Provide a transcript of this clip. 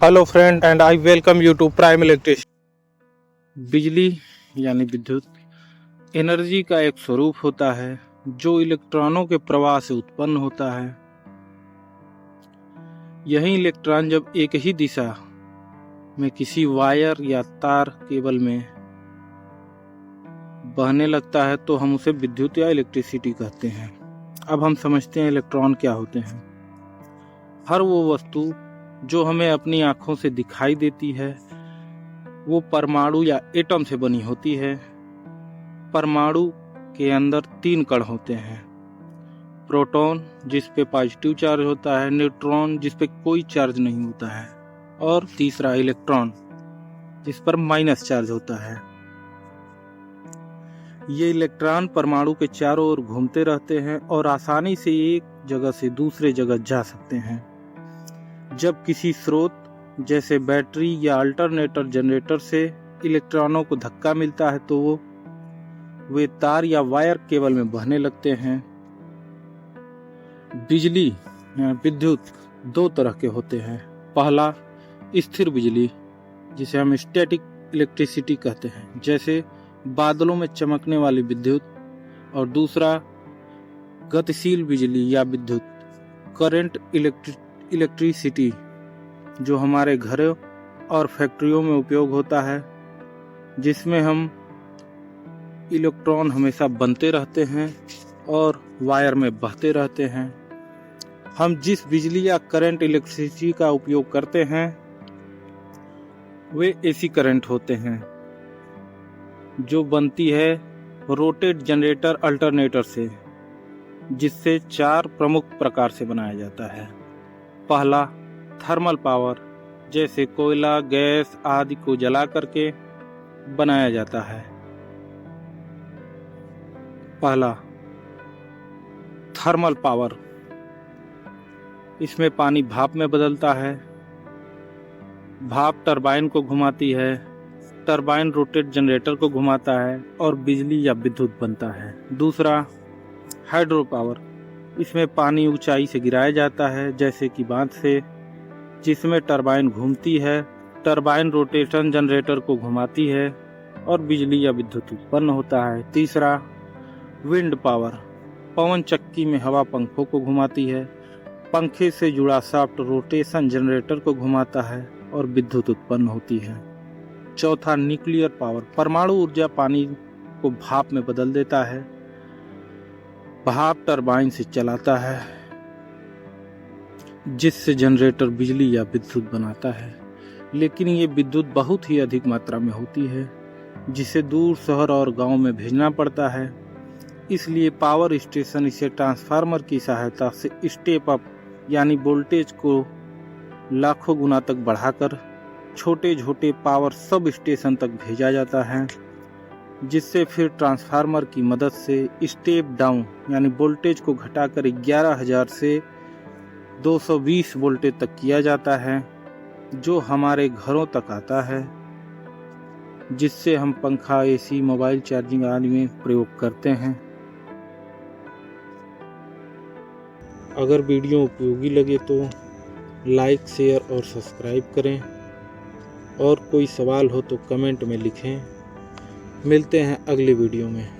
Hello friend and I welcome you to prime electricity. बिजली यानी विद्युत एनर्जी का एक स्वरूप होता है जो इलेक्ट्रॉनों के प्रवाह से उत्पन्न होता है। यही इलेक्ट्रॉन जब एक ही दिशा में किसी वायर या तार केबल में बहने लगता है तो हम उसे विद्युत या इलेक्ट्रिसिटी कहते हैं। अब हम समझते हैं इलेक्ट्रॉन क्या होते हैं। हर वो वस्तु जो हमें अपनी आंखों से दिखाई देती है वो परमाणु या एटम से बनी होती है। परमाणु के अंदर 3 कण होते हैं, प्रोटॉन जिस पे पॉजिटिव चार्ज होता है, न्यूट्रॉन जिस पे कोई चार्ज नहीं होता है, और तीसरा इलेक्ट्रॉन जिस पर माइनस चार्ज होता है। ये इलेक्ट्रॉन परमाणु के चारों ओर घूमते रहते हैं और आसानी से एक जगह से दूसरे जगह जा सकते हैं। जब किसी स्रोत जैसे बैटरी या अल्टरनेटर जनरेटर से इलेक्ट्रॉनों को धक्का मिलता है तो वे तार या वायर केबल में बहने लगते हैं। बिजली या विद्युत 2 तरह के होते हैं। पहला स्थिर बिजली जिसे हम स्टैटिक इलेक्ट्रिसिटी कहते हैं, जैसे बादलों में चमकने वाली विद्युत, और दूसरा गतिशील बिजली या विद्युत करंट इलेक्ट्रिसिटी जो हमारे घरों और फैक्ट्रियों में उपयोग होता है, जिसमें हम इलेक्ट्रॉन हमेशा बनते रहते हैं और वायर में बहते रहते हैं। हम जिस बिजली या करंट इलेक्ट्रिसिटी का उपयोग करते हैं वे एसी करंट होते हैं जो बनती है रोटेट जनरेटर अल्टरनेटर से, जिससे 4 प्रमुख प्रकार से बनाया जाता है। पहला थर्मल पावर, जैसे कोयला, गैस आदि को जला करके बनाया जाता है। पहला थर्मल पावर, इसमें पानी भाप में बदलता है। भाप टरबाइन को घुमाती है, टरबाइन रोटेट जनरेटर को घुमाता है और बिजली या विद्युत बनता है। दूसरा हाइड्रो पावर, इसमें पानी ऊंचाई से गिराया जाता है जैसे कि बांध से, जिसमें टरबाइन घूमती है, टरबाइन रोटेशन जनरेटर को घुमाती है और बिजली या विद्युत उत्पन्न होता है। तीसरा विंड पावर, पवन चक्की में हवा पंखों को घुमाती है, पंखे से जुड़ा शाफ्ट रोटेशन जनरेटर को घुमाता है और विद्युत उत्पन्न होती है। चौथा न्यूक्लियर पावर, परमाणु ऊर्जा पानी को भाप में बदल देता है, भाप टरबाइन से चलाता है जिससे जनरेटर बिजली या विद्युत बनाता है। लेकिन ये विद्युत बहुत ही अधिक मात्रा में होती है जिसे दूर शहर और गांव में भेजना पड़ता है। इसलिए पावर स्टेशन इसे ट्रांसफार्मर की सहायता से स्टेप अप यानी वोल्टेज को लाखों गुना तक बढ़ाकर छोटे छोटे पावर सब स्टेशन तक भेजा जाता है, जिससे फिर ट्रांसफार्मर की मदद से स्टेप डाउन यानी वोल्टेज को घटाकर 11,000 से 220 वोल्टेज तक किया जाता है, जो हमारे घरों तक आता है, जिससे हम पंखा, एसी, मोबाइल चार्जिंग आदि में प्रयोग करते हैं। अगर वीडियो उपयोगी लगे तो लाइक, शेयर और सब्सक्राइब करें, और कोई सवाल हो तो कमेंट में लिखें। मिलते हैं अगले वीडियो में।